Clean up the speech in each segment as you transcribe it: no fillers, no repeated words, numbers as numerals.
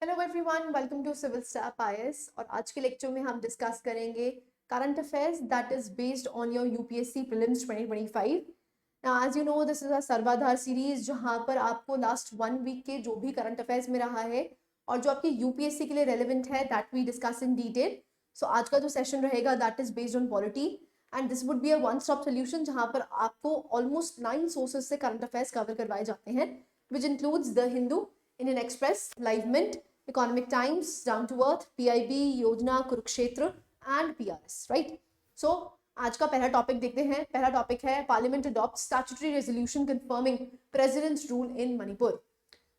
Hello everyone, welcome to civil staff IAS. और आज के लेक्चर में हम डिस्कस करेंगे current affairs that is based on your UPSC prelims 2025। Now as you know this is a Sarvadhar series जहां पर आपको लास्ट 1 वीक के जो भी करंट अफेयर्स में रहा है और जो आपके यूपीएससी के लिए रेलिवेंट है that we discuss in detail. So आज का जो सेशन रहेगा that is based on polity and this would be a one stop solution जहां पर आपको ऑलमोस्ट 9 सोर्सेज से करंट अफेयर्स कवर करवाए जाते हैं which includes the Hindu, Indian Express, Live Mint, Economic Times, Down to Earth, PIB, Yojana, Kurukshetra and PRS, right. So आज का पहला टॉपिक देखते हैं। पहला टॉपिक है parliament adopt statutory resolution confirming president's rule in Manipur.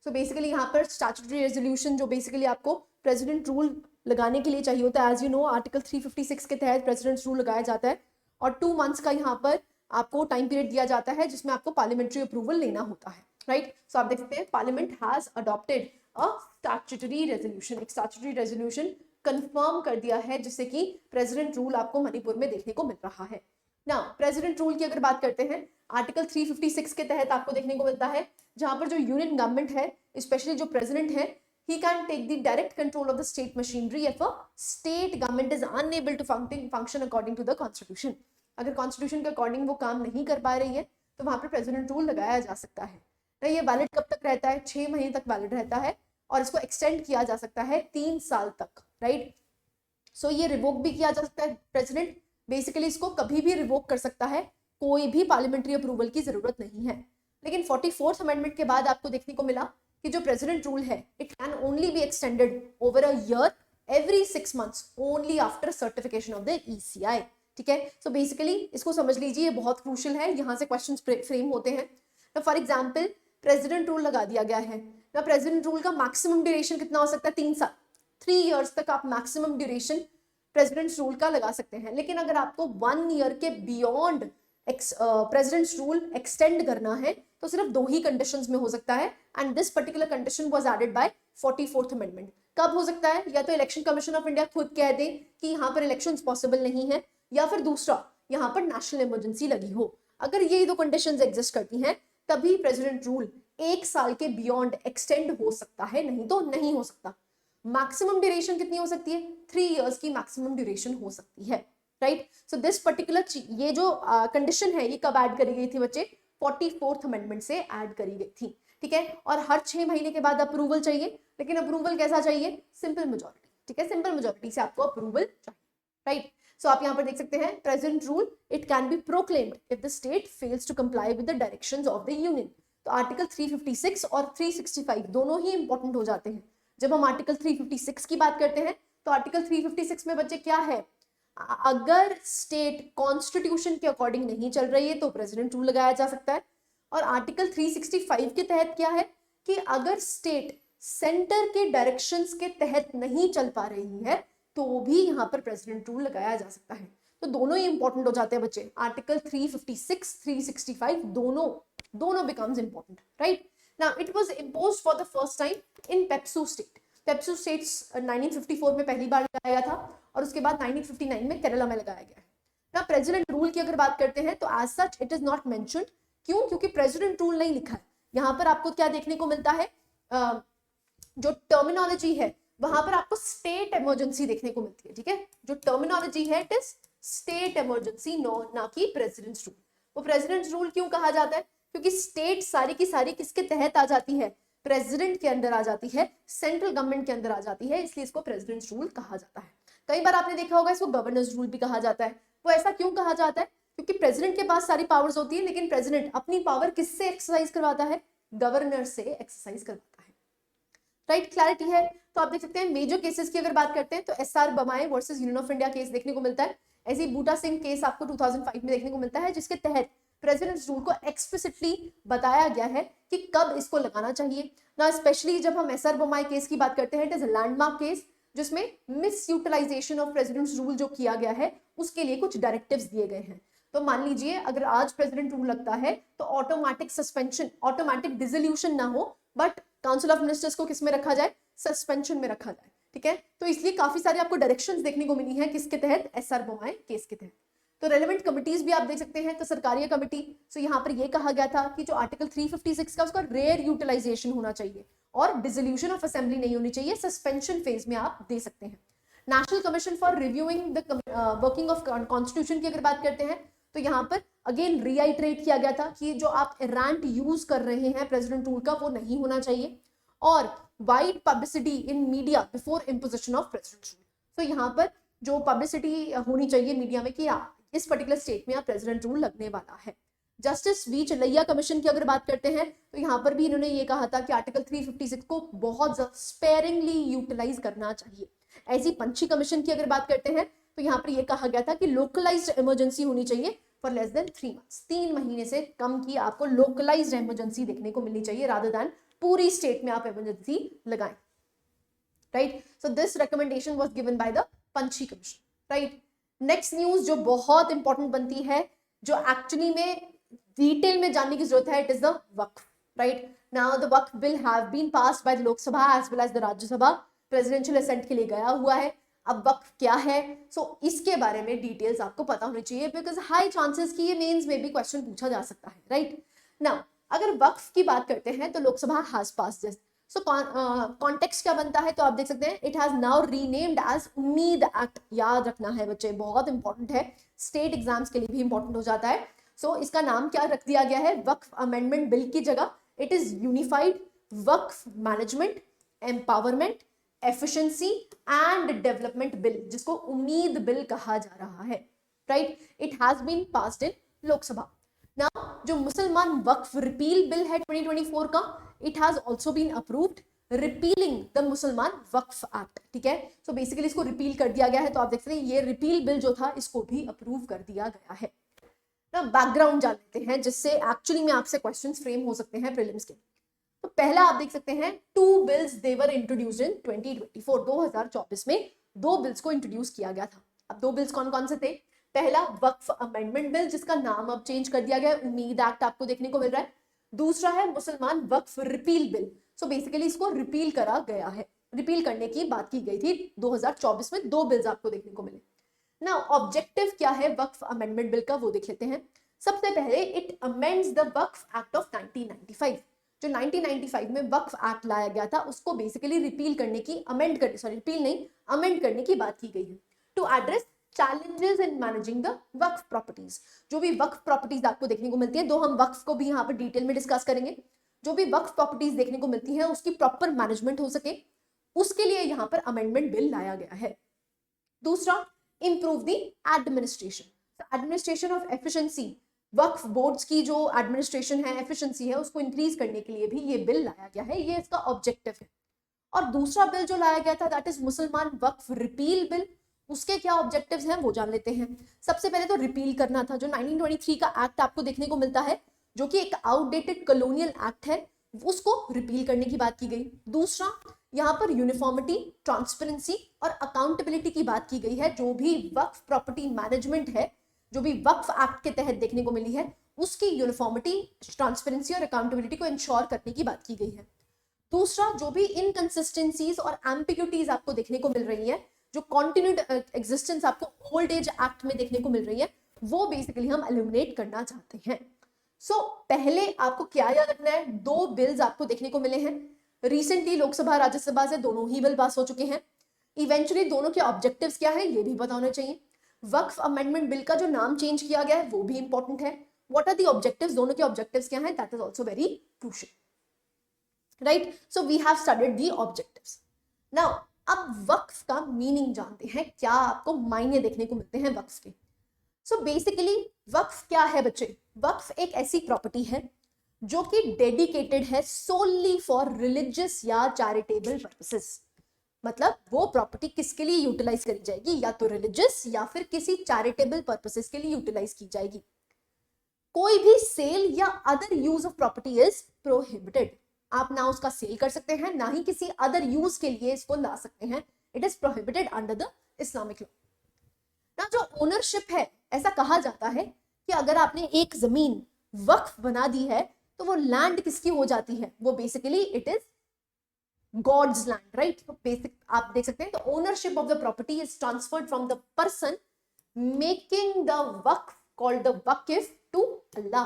So basically यहाँ पर स्टैट्यूटरी रेजोल्यूशन जो बेसिकली आपको प्रेसिडेंट रूल लगाने के लिए चाहिए होता है। एज यू नो आर्टिकल 356 के तहत प्रेसिडेंट्स रूल लगाया जाता है और 2 मंथ्स का यहाँ पर आपको टाइम पीरियड दिया जाता है जिसमें आपको पार्लियामेंट्री अप्रूवल लेना होता है, राइट। सो आप देख सकते हैं parliament has adopted a statutory resolution, एक स्टैट्यूटरी रेजोल्यूशन कंफर्म कर दिया है जिससे कि प्रेसिडेंट रूल आपको मणिपुर में देखने को मिल रहा है। ना प्रेसिडेंट रूल की अगर बात करते हैं आर्टिकल 356 के तहत आपको देखने को मिलता है जहां पर जो यूनियन गवर्नमेंट है स्पेशली जो प्रेसिडेंट है he can take the direct control of the state machinery if a state government is unable to function according to the constitution। अगर कॉन्स्टिट्यूशन के अकॉर्डिंग वो काम नहीं कर पा रही है तो वहां पर प्रेसिडेंट रूल लगाया जा सकता है। तो ये वैलिड कब तक रहता है? 6 महीने तक वैलिड रहता है और इसको एक्सटेंड किया जा सकता है 3 साल तक, राइट। सो ये रिवोक भी किया जा सकता है। प्रेसिडेंट बेसिकली इसको कभी भी रिवोक कर सकता है, कोई भी पार्लियामेंट्री अप्रूवल की जरूरत नहीं है। लेकिन 44th अमेंडमेंट के बाद आपको देखने को मिला कि जो प्रेसिडेंट रूल है it can only be extended over a year every 6 months only after certification of the ECI। ठीक है, सो बेसिकली इसको समझ लीजिए, ये बहुत क्रूशियल है, यहाँ से क्वेश्चंस फ्रेम होते हैं। तो फॉर एग्जांपल प्रेसिडेंट रूल लगा दिया गया है ना, प्रेसिडेंट रूल का मैक्सिमम ड्यूरेशन कितना हो सकता है? 3 साल, 3 इयर्स तक आप मैक्सिमम ड्यूरेशन प्रेसिडेंट रूल का लगा सकते हैं। लेकिन अगर आपको 1 ईयर के बियॉन्ड प्रेसिडेंट रूल एक्सटेंड करना है तो सिर्फ 2 ही कंडीशंस में हो सकता है and this particular condition was added by 44th amendment. कब हो सकता है? या तो इलेक्शन कमीशन ऑफ इंडिया खुद कह दे कि यहाँ पर इलेक्शंस पॉसिबल नहीं है, या फिर दूसरा यहाँ पर नेशनल इमरजेंसी लगी हो। अगर ये 2 कंडीशंस एग्जिस्ट करती हैं तभी प्रेसिडेंट रूल 1 साल के बियॉन्ड एक्सटेंड हो सकता है, नहीं तो नहीं हो सकता। मैक्सिमम ड्यूरेशन कितनी हो सकती है? 3 इयर्स की मैक्सिमम ड्यूरेशन हो सकती है, राइट। सो दिस पर्टिकुलर ये जो कंडीशन है ये कब ऐड करी गई थी बच्चे? 44th अमेंडमेंट से ऐड करी गई थी, ठीक है। और हर 6 महीने के बाद अप्रूवल चाहिए, लेकिन अप्रूवल कैसा चाहिए? सिंपल मेजोरिटी, ठीक है, सिंपल मेजोरिटी से आपको अप्रूवल चाहिए, राइट। सो आप यहाँ पर देख सकते हैं president rule it can be proclaimed if the state fails to comply with the directions of the union. तो आर्टिकल 356 और 365 दोनों ही इंपॉर्टेंट हो जाते हैं। जब हम आर्टिकल 356 की बात करते हैं तो आर्टिकल 356 में बच्चे क्या है? अगर स्टेट कॉन्स्टिट्यूशन के अकॉर्डिंग नहीं चल रही है तो प्रेसिडेंट रूल लगाया जा सकता है। और आर्टिकल 365 के तहत क्या है कि अगर स्टेट सेंटर के डायरेक्शंस के तहत नहीं चल पा रही है तो भी यहाँ पर प्रेसिडेंट रूल लगाया जा सकता है। तो दोनों ही इंपॉर्टेंट हो जाते हैं बच्चे। आर्टिकल 356 365 दोनों becomes important, right. Now it was imposed for the first time in PEPSU state. PEPSU states 1954 में पहली बार लगाया था और उसके बाद 1959 में केरला में लगाया गया है ना। प्रेसिडेंट रूल की अगर बात करते हैं तो as such it is not mentioned. क्यों? क्योंकि प्रेसिडेंट रूल नहीं लिखा है। यहाँ पर आपको क्या देखने को मिलता है? जो टर्मिनोलॉजी है वहां पर आपको स्टेट इमरजेंसी देखने को मिलती है, ठीक है। जो टर्मिनोलॉजी है इट इज स्टेट इमरजेंसी, ना कि प्रेसिडेंट रूल। वो प्रेसिडेंट रूल क्यों कहा जाता है? क्योंकि स्टेट सारी की सारी किसके तहत आ जाती है? प्रेसिडेंट के अंदर आ जाती है, सेंट्रल गवर्नमेंट के अंदर आ जाती है, इसलिए इसको प्रेसिडेंट रूल कहा जाता है। कई बार आपने देखा होगा इसको गवर्नर्स रूल भी कहा जाता है। वो ऐसा क्यों कहा जाता है? क्योंकि प्रेसिडेंट के पास सारी पावर्स होती है लेकिन प्रेसिडेंट अपनी पावर किससे एक्सरसाइज करवाता है? गवर्नर से एक्सरसाइज करवाता है, राइट। क्लैरिटी है? तो आप देख सकते हैं मेजर केसेस की अगर बात करते हैं तो SR Bommai versus union of India case देखने को मिलता है। ऐसे ही बूटा सिंह केस आपको 2005 में देखने को मिलता है जिसके तहत प्रेसिडेंट रूल को एक्सप्लिसिटली बताया गया है कि कब इसको लगाना चाहिए ना। स्पेशली जब हम SR बमाए केस की बात करते हैं इट इज लैंडमार्क केस जिसमें mis utilization of president rule जो किया गया है उसके लिए कुछ डायरेक्टिव्स दिए गए हैं। तो मान लीजिए अगर आज प्रेसिडेंट रूल लगता है तो ऑटोमेटिक सस्पेंशन, ऑटोमेटिक डिसोल्यूशन ना हो, बट काउंसिल ऑफ मिनिस्टर्स को किसमें रखा जाए? सस्पेंशन में रखा जाए, ठीक है। तो इसलिए काफी सारी आपको डायरेक्शंस देखने को मिली हैं किसके तहत? SR बमाए केस के तहत। तो रेलेवेंट कमिटीज भी आप देख सकते हैं। तो सरकारी कमेटी, सो यहाँ पर यह कहा गया था कि जो आर्टिकल 356 का उसका रेयर यूटिलाइजेशन होना चाहिए और डिसोल्यूशन ऑफ असेंबली नहीं होनी चाहिए, सस्पेंशन फेज में आप दे सकते हैं। National commission for reviewing the working of constitution की अगर बात करते हैं तो यहाँ पर अगेन रीआइट्रेट किया गया था कि जो आप एरांट यूज कर रहे हैं प्रेसिडेंट रूल का वो नहीं होना चाहिए, और wide publicity in media before imposition of president rule. तो यहाँ पर जो पब्लिसिटी होनी चाहिए मीडिया में कि इस पर्टिकुलर स्टेट में प्रेसिडेंट रूल लगने वाला है। जस्टिस वी चलैया कमीशन की अगर बात करते हैं तो यहाँ पर भी इन्होंने ये कहा था कि आर्टिकल 356 को बहुत स्पेयरिंगली यूटिलाइज करना चाहिए। ऐसी पंछी कमीशन की अगर बात करते हैं तो यहाँ पर ये कहा गया था कि लोकलाइज्ड इमरजेंसी होनी चाहिए फॉर लेस देन 3 months, 3 महीने से कम की आपको लोकलाइज्ड इमरजेंसी देखने को मिलनी चाहिए रादर देन पूरी स्टेट में आप इमरजेंसी लगाएं, right. So this recommendation was given by the पंछी कमीशन, राइट। नेक्स्ट न्यूज जो बहुत इंपॉर्टेंट बनती है, जो एक्चुअली में डिटेल में जानने की जरूरत है, it is the Waqf, right. Now the Waqf bill have been passed by the Lok Sabha as well as the Rajya Sabha, presidential assent के लिए गया हुआ है। अब वक्फ क्या है, सो इसके बारे में डिटेल्स आपको पता होनी चाहिए, बिकॉज हाई चांसेस कि ये मेंस में भी क्वेश्चन पूछा जा सकता है, राइट। नाउ अगर वक्फ की बात करते हैं तो Lok Sabha has passed this. So context क्या बनता है, तो आप देख सकते हैं it has now renamed as Umeed act. याद रखना है बच्चे, बहुत इंपॉर्टेंट है, स्टेट एग्जाम्स के लिए भी इंपॉर्टेंट हो जाता है। सो इसका नाम क्या रख दिया गया है, वक्फ अमेंडमेंट बिल की जगह it is unified Waqf management empowerment efficiency and development bill, जिसको उम्मीद बिल कहा जा रहा है, right. It has been passed in Lok Sabha. Now जो मुसलमान वक्फ रिपील बिल है 2024 का, it has also been approved repealing the Mussalman Waqf act, ठीक है। सो बेसिकली इसको रिपील कर दिया गया है, तो आप देख सकते हैं ये रिपील बिल जो था इसको भी अप्रूव कर दिया गया है। ना बैकग्राउंड जान लेते हैं जिससे एक्चुअली में आपसे क्वेश्चंस फ्रेम हो सकते हैं प्रीलिम्स के। तो पहला आप देख सकते हैं 2 bills they were introduced in 2024, 2024 में 2 बिल्स को इंट्रोड्यूस किया गया था। अब 2 बिल्स कौन कौन से थे, पहला वक्फ अमेंडमेंट बिल जिसका नाम अब चेंज कर दिया गया है, उम्मीद एक्ट आपको देखने को मिल रहा है। दूसरा है मुसलमान Waqf repeal bill. So basically इसको रिपील करा गया है, रिपील करने की बात की गई थी 2024 में। 2 बिल्स आपको देखने को मिले। ना ऑब्जेक्टिव क्या है वक्फ अमेंडमेंट बिल का, वो देख लेते हैं। सबसे पहले it amends the Waqf act of 1995। जो 1995 में वक्फ एक्ट लाया गया था उसको बेसिकली रिपील करने की, अमेंड करने, सॉरी रिपील नहीं, अमेंड करने की बात की गई है to address challenges in managing the Waqf properties. जो भी वक्फ प्रॉपर्टीज आपको देखने को मिलती है, दो हम वक्फ को भी यहाँ पर डिटेल में डिस्कस करेंगे। जो भी वक्फ प्रॉपर्टीज देखने को मिलती है उसकी प्रॉपर मैनेजमेंट हो सके, उसके लिए यहाँ पर अमेंडमेंट बिल लाया गया है। दूसरा, improve the administration, administration of efficiency. Waqf boards की जो एडमिनिस्ट्रेशन है, एफिशिएंसी है, उसको इंक्रीज करने के लिए भी ये बिल लाया गया है, ये इसका ऑब्जेक्टिव है। और दूसरा बिल जो लाया गया था दैट इज मुसलमान वक्फ रिपील बिल। उसके क्या ऑब्जेक्टिव्स हैं वो जान लेते हैं। सबसे पहले तो रिपील करना था, जो 1923 का एक्ट आपको देखने को मिलता है जो कि एक आउटडेटेड कॉलोनियल एक्ट है, उसको रिपील करने की बात की गई। दूसरा, यहाँ पर यूनिफॉर्मिटी, ट्रांसपेरेंसी और अकाउंटेबिलिटी की बात की गई है। जो भी वक्फ प्रॉपर्टी मैनेजमेंट है, जो भी वक्फ एक्ट के तहत देखने को मिली है, उसकी यूनिफॉर्मिटी, ट्रांसपेरेंसी और अकाउंटेबिलिटी को इंश्योर करने की बात की गई है। दूसरा, जो भी इनकंसिस्टेंसीज और एम्बिग्यूटीज आपको देखने को मिल रही है, जो कॉन्टिन्यूड एग्जिस्टेंस आपको ओल्ड एज एक्ट में देखने को मिल रही है, वो बेसिकली हम एलिमिनेट करना चाहते हैं। सो पहले आपको क्या याद रखना है, 2 बिल्स आपको देखने को मिले हैं रिसेंटली, लोकसभा राज्यसभा से दोनों ही बिल पास हो चुके हैं। इवेंचुअली दोनों के ऑब्जेक्टिव्स क्या है ये भी पता होना चाहिए। वक्फ अमेंडमेंट बिल का जो नाम चेंज किया गया है वो भी इंपॉर्टेंट है। व्हाट आर द ऑब्जेक्टिव्स, दोनों के ऑब्जेक्टिव्स क्या हैं, that is also very crucial, right. So we have studied the objectives. Now अब वक्फ का मीनिंग जानते हैं, क्या आपको मायने देखने को मिलते हैं वक्फ के। सो बेसिकली वक्फ क्या है बच्चे, वक्फ एक ऐसी प्रॉपर्टी है जो कि डेडिकेटेड है सोनली फॉर रिलीजियस या चैरिटेबल पर्पसेस। मतलब वो प्रॉपर्टी किसके लिए यूटिलाइज करी जाएगी, या तो रिलीजियस या फिर किसी चैरिटेबल पर्पसेस के लिए यूटिलाइज की जाएगी। कोई भी सेल या other use of property is prohibited. आप ना उसका सेल कर सकते हैं, ना ही किसी अदर यूज के लिए इसको ला सकते हैं। It is prohibited under the Islamic law. ना जो ओनरशिप है, ऐसा कहा जाता है कि अगर आपने एक जमीन वक्फ बना दी है तो वो लैंड किसकी हो जाती है, वो basically it is God's land, right. तो बेसिक आप देख सकते हैं, तो ownership of the property is transferred from the person making the waqf called the waqif to Allah.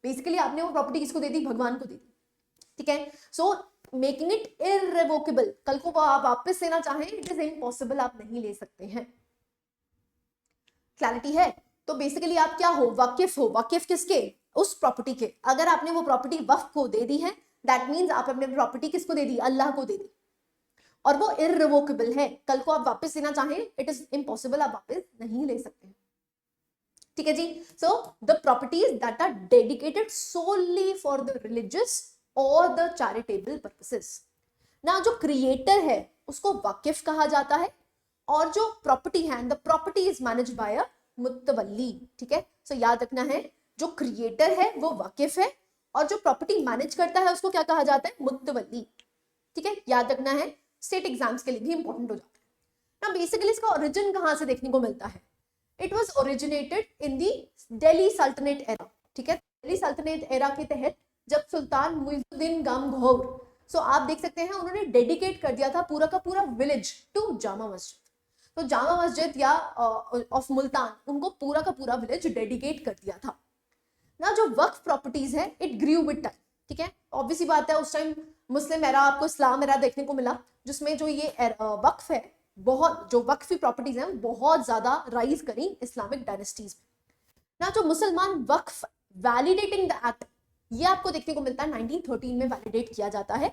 Basically आपने वो प्रॉपर्टी किसको दे दी, भगवान को दे दी, ठीक है। सो मेकिंग इट इररिवोकेबल, कल को वो आप वापस लेना चाहें इट इज इम्पॉसिबल, आप नहीं ले सकते हैं। क्लैरिटी है? तो बेसिकली आप क्या हो, वाकिफ हो। वाकिफ किसके? उस प्रॉपर्टी के। अगर आपने वो प्रॉपर्टी वक्फ को दे दी है, दैट मीन्स आप अपने प्रॉपर्टी किसको दे दी? अल्लाह को दे दी, और वो इररिवोकेबल है। कल को आप वापस लेना चाहें इट इज इम्पॉसिबल, आप वापस नहीं ले सकते। ठीक है जी। So the properties that are dedicated solely for the religious और द चैरिटेबल पर्पसेस। ना जो क्रिएटर है उसको वाकिफ कहा जाता है, और जो प्रॉपर्टी है, the property is managed by a mutawalli. ठीक है, सो याद रखना है, जो क्रिएटर है वो वाकिफ है, और जो प्रॉपर्टी मैनेज करता है उसको क्या कहा जाता है? मुत्तवल्ली। ठीक है, याद रखना है, स्टेट एग्जाम्स के लिए भी इंपॉर्टेंट हो जाता है ना। बेसिकली इसका ओरिजिन कहां से देखने को मिलता है? इट वॉज ओरिजिनेटेड इन दी दिल्ली सल्तनत एरा। ठीक है, दिल्ली सल्तनत एरा के तहत जब सुल्तान मुइजुद्दीन गंगखौर, सो आप देख सकते हैं उन्होंने डेडिकेट कर दिया था पूरा का पूरा विलेज टू जामा मस्जिद। तो जामा मस्जिद या ऑफ मुल्तान, उनको पूरा का पूरा विलेज डेडिकेट कर दिया था ना। जो वक्फ प्रॉपर्टीज है इट ग्रू विद टाइम। ठीक है, ऑब्वियसली बात है, उस टाइम मुस्लिम एरा, आपको इस्लाम एरा देखने को मिला, जिसमें जो ये वक्फ है, बहुत जो वक्फी प्रॉपर्टीज हैं बहुत ज्यादा राइज करी इस्लामिक डायनेस्टीज में ना। जो मुसलमान वक्फ वैलिडेटिंग द एक्ट, ये आपको देखने को मिलता है 1913 में वैलिडेट किया जाता है,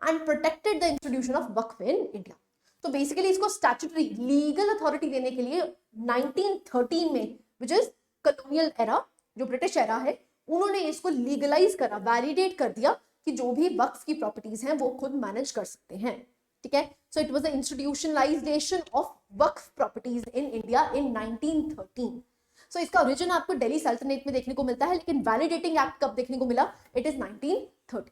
and protected the institution of Waqf in India. तो बेसिकली इसको स्टैट्यूटरी लीगल अथॉरिटी देने के लिए 1913 में, विच इज कॉलोनियल एरा, जो ब्रिटिश एरा है, उन्होंने इसको लीगलाइज करा, वैलिडेट कर दिया कि जो भी वक्फ की प्रॉपर्टीज हैं वो खुद मैनेज कर सकते हैं। ठीक है, so it was the institutionalization of Waqf properties in India in 1913। सो इसका ओरिजिन आपको दिल्ली सल्तनत में देखने को मिलता है, लेकिन वैलिडेटिंग एक्ट कब देखने को मिला? It is 1930।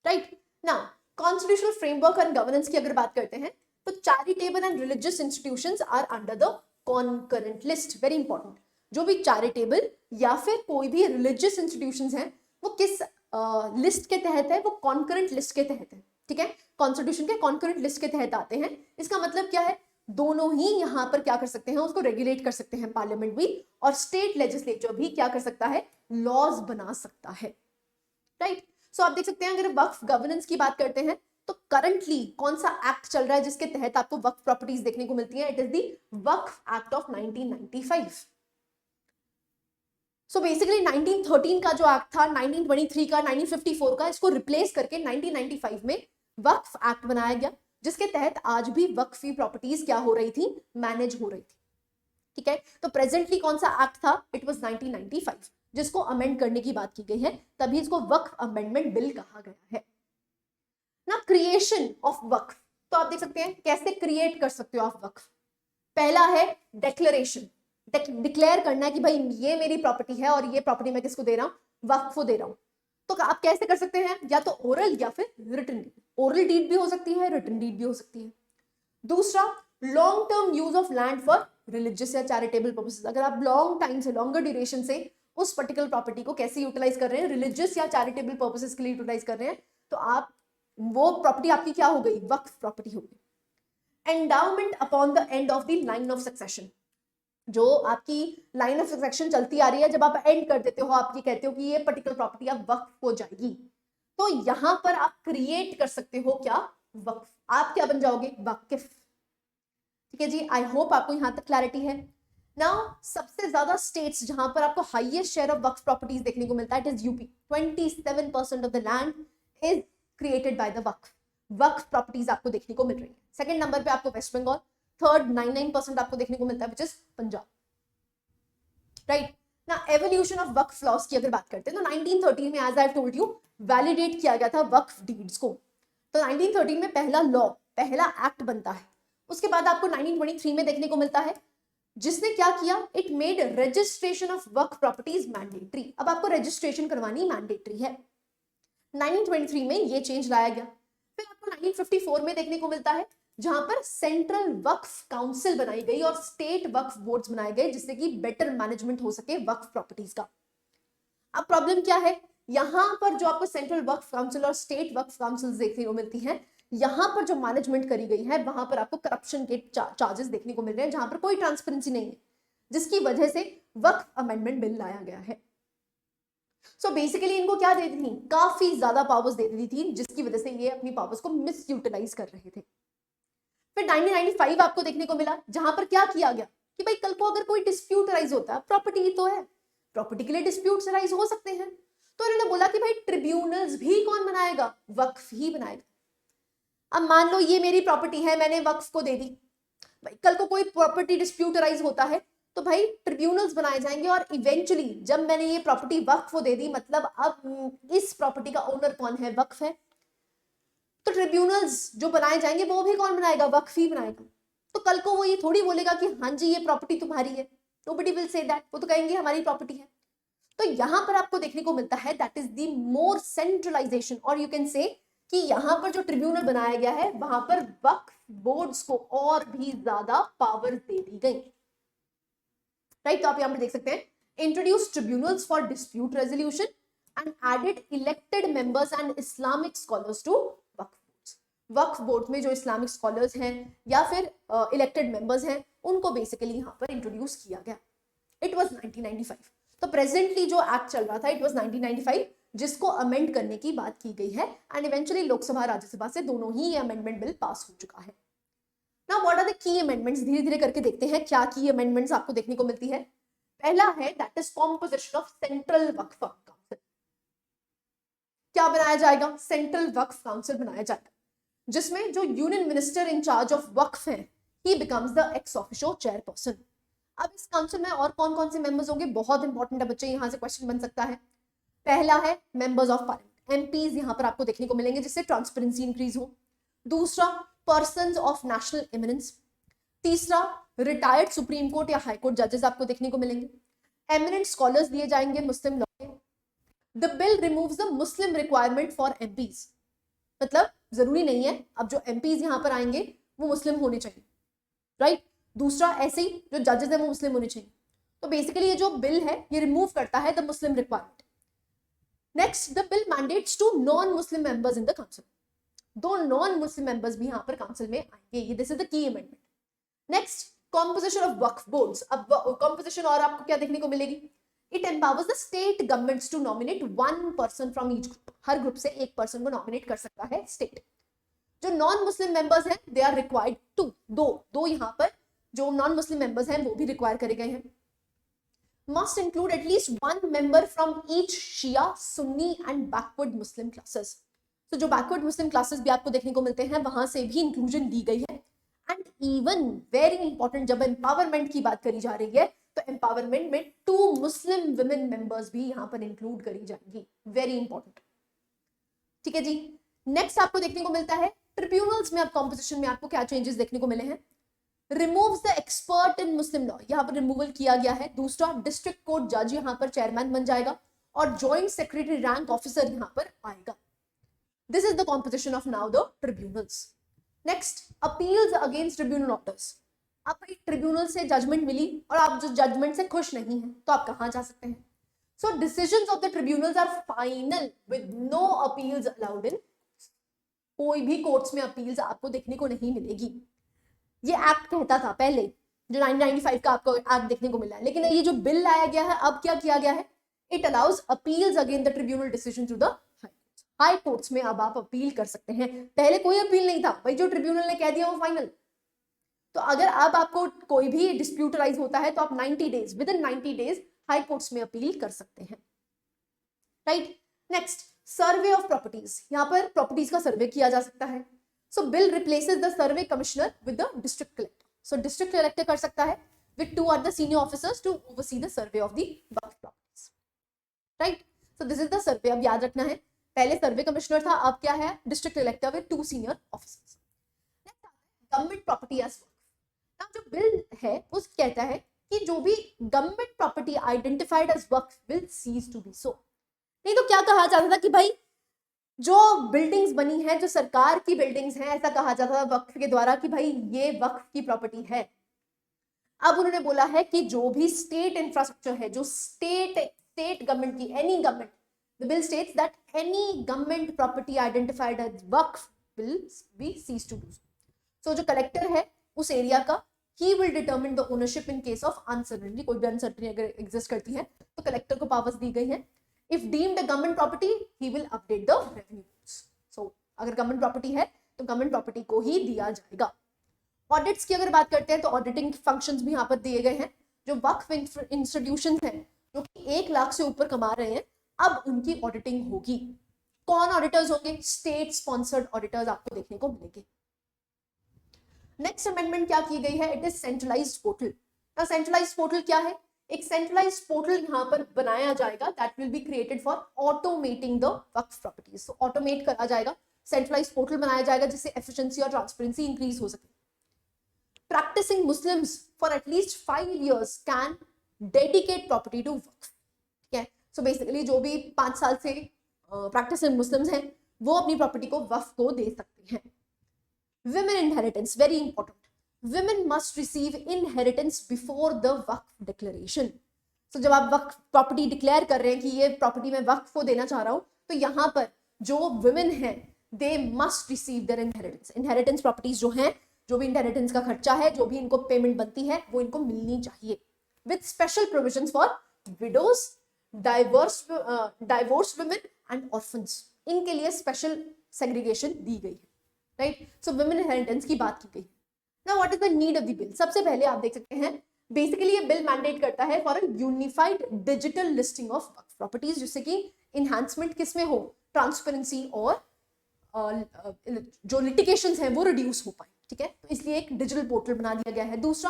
Right now, constitutional framework and governance की अगर बात करते हैं, तो charitable and religious institutions are under the concurrent list. Very important, जो भी चैरिटेबल या फिर कोई भी रिलीजियस इंस्टीट्यूशंस हैं वो किस लिस्ट के तहत है? वो कॉन्करेंट लिस्ट के तहत है। ठीक है, कॉन्स्टिट्यूशन के कॉन्करेंट लिस्ट के तहत आते हैं। इसका मतलब क्या है? दोनों ही यहाँ पर क्या कर सकते हैं? उसको रेगुलेट कर सकते हैं, पार्लियामेंट भी, और स्टेट लेजिस्लेचर भी क्या कर सकता है? लॉज बना सकता है। राइट, सो आप देख सकते हैं, अगर वक्फ गवर्नेंस की बात करते हैं तो करंटली कौन सा एक्ट चल रहा है जिसके तहत आपको वक्फ प्रॉपर्टीज देखने को मिलती है? It is the Waqf act of 1995। So basically 1913 का जो एक्ट था, 1923 का, 1954 का, इसको रिप्लेस करके 1995 में वक्फ एक्ट बनाया गया, जिसके तहत आज भी वक्फी प्रॉपर्टीज क्या हो रही थी? मैनेज हो रही थी। ठीक है, तो प्रेजेंटली कौन सा एक्ट था? इट वाज 1995, जिसको अमेंड करने की बात की गई है, तभी इसको वक्फ अमेंडमेंट बिल कहा गया है ना। क्रिएशन ऑफ वक्फ, तो आप देख सकते हैं कैसे क्रिएट कर सकते हो आप वक्फ। पहला है डिक्लेरेशन, डिक्लेयर करना है कि भाई ये मेरी प्रॉपर्टी है और ये प्रॉपर्टी मैं किसको दे रहा हूँ? वक्फ को दे रहा हूँ। तो आप कैसे कर सकते हैं? या तो ओरल या फिर रिटन डीड। ओरल डीड भी हो सकती है, रिटन डीड भी हो सकती है। दूसरा, long term use of land for religious या चैरिटेबल पर्पसेस। अगर आप लॉन्ग टाइम से, लॉन्गर ड्यूरेशन से उस पर्टिकुलर प्रॉपर्टी को कैसे यूटिलाइज कर रहे हैं? रिलीजियस या चैरिटेबल पर्पसेस के लिए यूटिलाइज कर रहे हैं, तो आप वो प्रॉपर्टी आपकी क्या हो गई? वक्फ प्रॉपर्टी हो गई। Endowment upon the end of the line of succession, जो आपकी लाइन ऑफ सक्सेशन चलती आ रही है, जब आप एंड कर देते हो, आप ये कहते हो कि ये पर्टिकुलर प्रॉपर्टी अब वक्फ हो जाएगी, तो यहां पर आप क्रिएट कर सकते हो क्या? वक्फ। आप क्या बन जाओगे? वाकिफ। ठीक है जी, आई होप आपको यहां तक क्लैरिटी है। नाउ, सबसे ज्यादा स्टेट्स जहां पर आपको highest share of Waqf properties देखने को मिलता है, it is UP. 27% of the land is created by the Waqf. Waqf properties आपको देखने को मिल रही है। सेकंड नंबर पे आपको वेस्ट बंगाल, थर्ड 99% आपको देखने को मिलता है, विच इज पंजाब। राइट ना, एवोल्यूशन ऑफ वक्फ लॉज की अगर बात करते हैं तो 1913 में, as I told you, validate किया गया था वक्फ डीड्स को। तो 1913 में पहला लॉ, पहला एक्ट बनता है। उसके बाद आपको 1923 में देखने को मिलता है, जिसने क्या किया? It made registration of Waqf properties mandatory. अब आपको रजिस्ट्रेशन करवानी मैंडेटरी है। 1923 में ये चेंज लाया गया। फिर आपको 1954 में देखने को मिलता है, जहां पर सेंट्रल वक्फ काउंसिल बनाई गई और स्टेट वक्फ बोर्ड्स बनाए गए, जिससे कि बेटर मैनेजमेंट हो सके वक्फ प्रॉपर्टीज का। अब प्रॉब्लम क्या है? यहां पर जो आपको सेंट्रल वक्फ काउंसिल और स्टेट वक्फ काउंसिल देखने को मिलती हैं, यहां पर जो मैनेजमेंट करी गई है, वहां पर आपको करप्शन के चार्जेस देखने को मिल रहे हैं, जहां पर कोई ट्रांसपेरेंसी नहीं है, जिसकी वजह से वक्फ अमेंडमेंट बिल लाया गया है। सो बेसिकली इनको क्या देती थी, काफी ज्यादा पावर्स दे देती थी, जिसकी वजह से ये अपनी पावर्स को मिस यूटिलाइज कर रहे थे। फिर 1995 आपको देखने को मिला, जहां पर क्या किया गया कि भाई कल को अगर कोई डिस्प्यूट राइज होता है, प्रॉपर्टी तो है, प्रॉपर्टी के लिए डिस्प्यूट राइज हो सकते हैं, तो इन्होंने बोला कि भाई ट्रिब्यूनल्स भी कौन बनाएगा, वक्फ ही बनाएगा। अब मान लो ये मेरी प्रॉपर्टी है, मैंने वक्फ को दे दी, भाई कल को कोई प्रॉपर्टी डिस्प्यूट राइज होता है तो भाई ट्रिब्यूनल्स बनाए जाएंगे, और इवेंचुअली जब मैंने ये प्रॉपर्टी वक्फ को दे दी, मतलब अब इस प्रॉपर्टी का ओनर कौन है, वक्फ है, तो ट्रिब्यूनल्स जो बनाए जाएंगे वो भी कौन बनाएगा, वक्फ ही बनाएगा। तो कल को वो ये थोड़ी बोलेगा कि हाँ जी ये प्रॉपर्टी तुम्हारी है, नोबडी विल से दैट, वो तो कहेंगे हमारी प्रॉपर्टी है। तो यहां पर आपको देखने को मिलता है that is the more centralization, और यू कैन से कि यहां पर जो ट्रिब्यूनल बनाया गया है वहां पर वक्फ बोर्ड्स को और भी ज्यादा पावर दे दी गई, राइट। तो आप यहां पर देख सकते हैं, introduce tribunals for dispute resolution and added elected members and Islamic scholars to Waqf boards. Waqf board में जो इस्लामिक स्कॉलर्स हैं या फिर इलेक्टेड मेंबर्स हैं, उनको बेसिकली यहां पर इंट्रोड्यूस किया गया। It was 1995। तो प्रेजेंटली जो एक्ट चल रहा था इट वाज 1995, जिसको अमेंड करने की बात की गई है, एंड इवेंचुअली लोकसभा राज्यसभा से दोनों ही ये अमेंडमेंट बिल पास हो चुका है। Now what are the key amendments, धीरे धीरे करके देखते हैं क्या की अमेंडमेंट्स आपको देखने को मिलती है। पहला है that is composition of central Waqf council. क्या बनाया जाएगा, सेंट्रल वक्फ काउंसिल बनाया जाएगा, जिसमें जो union minister in charge of waqf है he becomes the ex officio chairperson. अब इस काउंसिल में और कौन कौन से मेंबर्स होंगे, बहुत इंपॉर्टेंट है बच्चे, यहां से क्वेश्चन बन सकता है। पहला है मेंबर्स ऑफ पार्लियामेंट, एमपीज यहां पर आपको देखने को मिलेंगे, जिससे ट्रांसपेरेंसी इंक्रीज हो। दूसरा, पर्संस ऑफ नेशनल एमिनेंस। तीसरा, रिटायर्ड सुप्रीम कोर्ट या हाई कोर्ट जजेस आपको देखने को मिलेंगे। एमिनेंट स्कॉलर्स दिए जाएंगे मुस्लिम लॉ के। The bill removes the Muslim requirement for MPs, मतलब जरूरी नहीं है अब जो एमपीज यहां पर आएंगे वो मुस्लिम होने चाहिए, राइट। दूसरा, ऐसे ही जो जजेस हैं वो मुस्लिम होने चाहिए। तो बेसिकली ये जो बिल है ये रिमूव करता है the Muslim requirement. Next, the bill mandates two non Muslim members in the council, दो नॉन मुस्लिम मेंबर्स भी यहां पर काउंसिल में आएंगे, ये this is the key amendment. Next, composition of Waqf boards. अब कॉम्पोजिशन और आपको क्या देखने को मिलेगी, it empowers the state governments to nominate one person from each group, हर ग्रुप से एक पर्सन को नॉमिनेट कर सकता है स्टेट। जो नॉन मुस्लिम मेंबर्स हैं दे आर रिक्वायर्ड टू, दो यहां पर जो नॉन मुस्लिम मेंबर्स हैं वो भी रिक्वायर करे गए हैं। Must include at least one member from each Shia, Sunni and backward Muslim classes. तो जो बैकवर्ड मुस्लिम क्लासेस भी आपको देखने को मिलते हैं वहां से भी इंक्लूजन दी गई है। एंड इवन वेरी इंपॉर्टेंट, जब एम्पावरमेंट की बात करी जा रही है तो एम्पावरमेंट में 2 मुस्लिम विमेन मेंबर्स भी यहां पर इंक्लूड करी जाएंगी, वेरी इंपॉर्टेंट, ठीक है जी। नेक्स्ट आपको देखने को मिलता है ट्रिब्यूनल्स में, अब कॉम्पोजिशन में आपको क्या चेंजेस देखने को मिले हैं। Removes the expert in Muslim law, यहां पर रिमूवल किया गया है। दूसरा, डिस्ट्रिक्ट कोर्ट जज यहां पर चेयरमैन बन जाएगा और जॉइंट सेक्रेटरी रैंक ऑफिसर यहां पर आएगा। This is the composition of now the tribunals. Next, appeals against tribunal orders. आप ट्रिब्यूनल से जजमेंट मिली और आप जो जजमेंट से खुश नहीं हैं तो आप कहां जा सकते हैं। So decisions of the tribunals are final with no appeals allowed in, कोई भी कोर्ट्स में अपील्स आपको देखने को नहीं मिलेगी। ये एक्ट कहता था पहले, जो 1995 का आपको एक्ट देखने को मिला है, लेकिन ये जो बिल लाया गया है अब क्या किया गया है, it allows appeals against the tribunal decision to the high courts में अब आप अपील कर सकते हैं। पहले कोई अपील नहीं था, भाई जो ट्रिब्यूनल ने कह दिया वो फाइनल। तो अगर अब आपको कोई भी डिस्प्यूट राइज होता है तो आप 90 days, within 90 days high courts में अपील कर सकते हैं, right. Next, survey of properties, यहां पर प्रॉपर्टीज का सर्वे किया जा सकता है। So bill replaces the survey commissioner with the district collector. So district collector कर सकता है with 2 other senior officers to oversee the survey of the Waqf properties, right. So this is the survey. अब याद रखना है, पहले सर्वे commissioner था, अब क्या है, district collector with 2 senior officers। Government property as waqf. अब जो बिल है वो कहता है कि जो भी government property identified as waqf will cease to be so. नहीं तो क्या कहा जाता था कि भाई जो बिल्डिंग्स बनी है, जो सरकार की बिल्डिंग्स हैं, ऐसा कहा जाता था वक्फ के द्वारा कि भाई ये वक्फ की प्रॉपर्टी है। अब उन्होंने बोला है कि जो भी स्टेट इंफ्रास्ट्रक्चर है, जो स्टेट गवर्नमेंट की, any government, the bill states that any government property identified as waqf will be cease to do so. So जो कलेक्टर है उस एरिया का, he will determine the ownership in case of uncertainty, कोई भी uncertainty अगर exist करती है तो कलेक्टर को पावर्स दी गई है। If deemed government property he will update the revenue boards. So अगर गवर्नमेंट प्रॉपर्टी है तो गवर्नमेंट प्रॉपर्टी को ही दिया जाएगा। ऑडिट्स की अगर बात करते हैं तो ऑडिटिंग फंक्शंस भी यहाँ पर दिए गए हैं। जो वक्फ इंस्टीट्यूशन हैं जो कि 1 लाख से ऊपर कमा रहे हैं, अब उनकी ऑडिटिंग होगी। कौन ऑडिटर्स होंगे? स्टेट स्पॉन्सर्ड ऑडिटर्स आपको देखने को मिलेंगे। नेक्स्ट अमेंडमेंट क्या की गई है? It is centralised portal. ना सेंट्रलाइज्ड पोर्टल क्या है? एक सेंट्रलाइज्ड पोर्टल यहाँ पर बनाया जाएगा that will be created for automating the Waqf properties. So automate करा जाएगा, सेंट्रलाइज्ड पोर्टल बनाया जाएगा जिससे एफिशिएंसी और ट्रांसपेरेंसी इंक्रीज हो सके। Practicing Muslims for at least 5 years can dedicate property to वक्फ। ठीक है, सो बेसिकली जो भी 5 साल से practicing Muslims हैं वो अपनी प्रॉपर्टी को वक्फ को दे सकते हैं। Women inheritance, very important. Women must receive inheritance before the Waqf declaration. So जब आप वक्फ प्रॉपर्टी डिक्लेयर कर रहे हैं कि ये प्रॉपर्टी मैं वक्फ को देना चाह रहा हूँ, तो यहाँ पर जो women हैं they must receive their inheritance. Inheritance properties जो हैं, जो भी इनहेरिटेंस का खर्चा है, जो भी इनको पेमेंट बनती है, वो इनको मिलनी चाहिए। With special provisions for widows, divorce women and orphans, इनके लिए स्पेशल सेग्रीगेशन दी गई है। राइट, सो वुमेन इनहेरिटेंस की बात की गई। Now what is the need of the bill? सबसे पहले आप देख सकते हैं बेसिकली ये बिल मैंडेट करता है for a unified digital listing of Waqf properties, जिससे कि इनहैंसमेंट किस में हो? ट्रांसपेरेंसी और जो लिटिगेशंस हैं वो रिड्यूस हो पाए। ठीक है, तो इसलिए एक डिजिटल पोर्टल बना दिया गया है। दूसरा,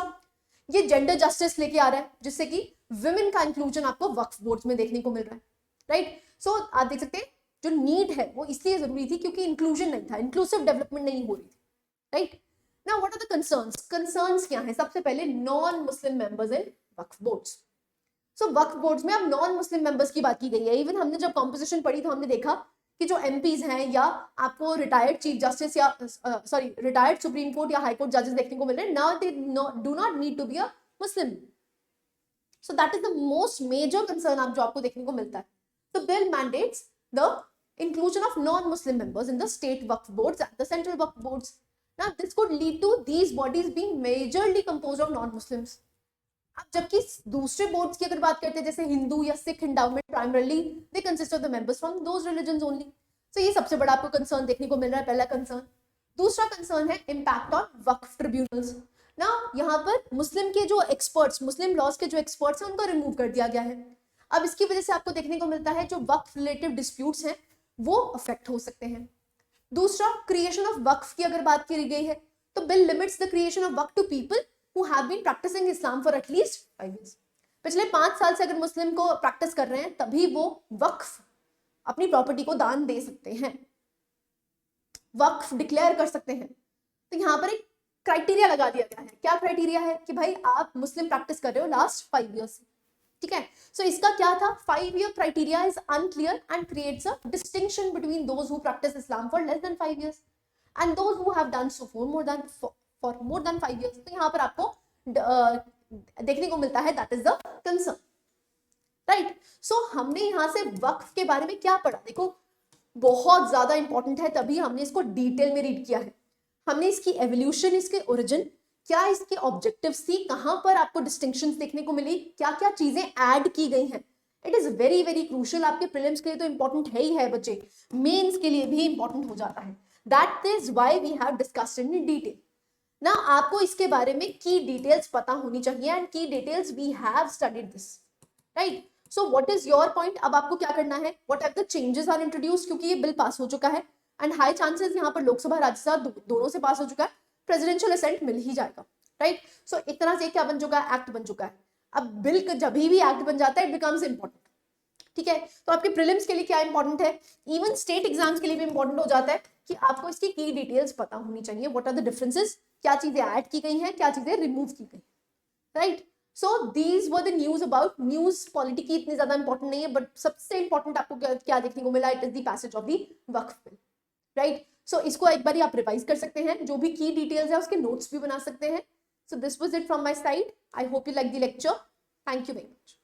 ये जेंडर जस्टिस लेके आ रहा है जिससे कि विमेन का इंक्लूजन आपको वक्फ बोर्ड्स में देखने को मिल रहा है। राइट, सो आप देख सकते हैं जो नीड है वो इसलिए जरूरी थी क्योंकि इंक्लूजन नहीं था, इंक्लूसिव डेवलपमेंट नहीं हो रही थी। Right, now what are the concerns? Concerns क्या है? सबसे पहले non Muslim members in Waqf boards. So Waqf boards में अब नॉन मुस्लिम मेंबर्स की बात की गई है। इवन हमने जब कॉम्पोजिशन पढ़ी तो हमने देखा कि जो एमपीज हैं या आपको रिटायर्ड चीफ जस्टिस या सॉरी रिटायर्ड सुप्रीम कोर्ट या हाई कोर्ट जजेस देखने को मिल रहे हैं, now they do not need to be a Muslim. So that is the most major concern आप जो आपको देखने को मिलता है। तो bill mandates the inclusion of non Muslim members in the state Waqf boards and the central Waqf boards. Now this could lead to these bodies being majorly composed of non Muslims. अब जबकि दूसरे बोर्ड्स की अगर बात करते हैं जैसे हिंदू या Sikh endowment, primarily they consist of the members from those religions only. So ये सबसे बड़ा आपको कंसर्न देखने को मिल रहा है, पहला कंसर्न। दूसरा कंसर्न है इम्पैक्ट ऑन वक्फ ट्रिब्यूनल्स। ना यहाँ पर मुस्लिम के जो एक्सपर्ट्स, मुस्लिम लॉज के जो एक्सपर्ट्स हैं उनको रिमूव कर दिया गया है। अब इसकी वजह से आपको देखने को मिलता है जो वक्फ रिलेटिव डिस्प्यूट्स हैं वो अफेक्ट हो सकते हैं। दूसरा, क्रिएशन ऑफ वक्फ की अगर बात की गई है तो bill limits the creation of Waqf to people who have been practicing Islam for at least 5 years. पिछले 5 साल से अगर मुस्लिम को प्रैक्टिस कर रहे हैं तभी वो वक्फ अपनी प्रॉपर्टी को दान दे सकते हैं, वक्फ डिक्लेयर कर सकते हैं। तो यहाँ पर एक क्राइटेरिया लगा दिया गया है। क्या क्राइटेरिया है? कि भाई आप मुस्लिम प्रैक्टिस कर रहे हो लास्ट 5 ईयर्स से। ठीक है, सो इसका क्या था? 5 year criteria is unclear and creates a distinction between those who practice Islam for less than 5 years and those who have done so for more than 5 years. तो यहाँ पर आपको देखने को मिलता है that is the concern. Right, so हमने यहाँ से वक्फ के बारे में क्या पढ़ा? देखो बहुत ज्यादा इंपॉर्टेंट है, तभी हमने इसको डिटेल में रीड किया है। हमने इसकी एवोल्यूशन, इसके ओरिजिन, क्या इसके ऑब्जेक्टिव्स थी, कहां पर आपको डिस्टिंक्शंस देखने को मिली, क्या क्या चीजें ऐड की गई हैं। It is very very crucial. आपके प्रीलिम्स के लिए तो इंपॉर्टेंट है ही है बच्चे, मेंस के लिए भी इंपॉर्टेंट हो जाता है। That is why we have discussed in detail. ना आपको इसके बारे में की डिटेल्स पता होनी चाहिए and key details we have studied this. Right, so what is your point? अब आपको क्या करना है? What are the changes are introduced, क्योंकि ये बिल पास हो चुका है एंड हाई चांसेस यहाँ पर लोकसभा राज्यसभा दोनों से पास हो चुका है, प्रेसिडेंशियल असेंट मिल ही जाएगा। राइट, सो एक तरह से क्या बन चुका है? एक्ट बन चुका है। अब बिल जब भी एक्ट बन जाता है इट बिकम्स इंपॉर्टेंट। ठीक है, तो आपके प्रीलिम्स के लिए क्या इंपॉर्टेंट है, इवन स्टेट एग्जाम्स के लिए भी इंपॉर्टेंट हो जाता है कि आपको इसकी की डिटेल्स पता होनी चाहिए। व्हाट आर द डिफरेंसेस, क्या चीजें ऐड की गई हैं, क्या चीजें रिमूव की गई। Right, so these were the news about news. Polity की इतनी ज्यादा इंपॉर्टेंट नहीं है, बट सबसे इंपॉर्टेंट आपको क्या देखने को मिला? It is the passage of the Waqf bill. Right, so इसको एक बार आप रिवाइज कर सकते हैं, जो भी की डिटेल्स है उसके नोट्स भी बना सकते हैं। So this was it from my side. I hope you like the lecture. Thank you very much.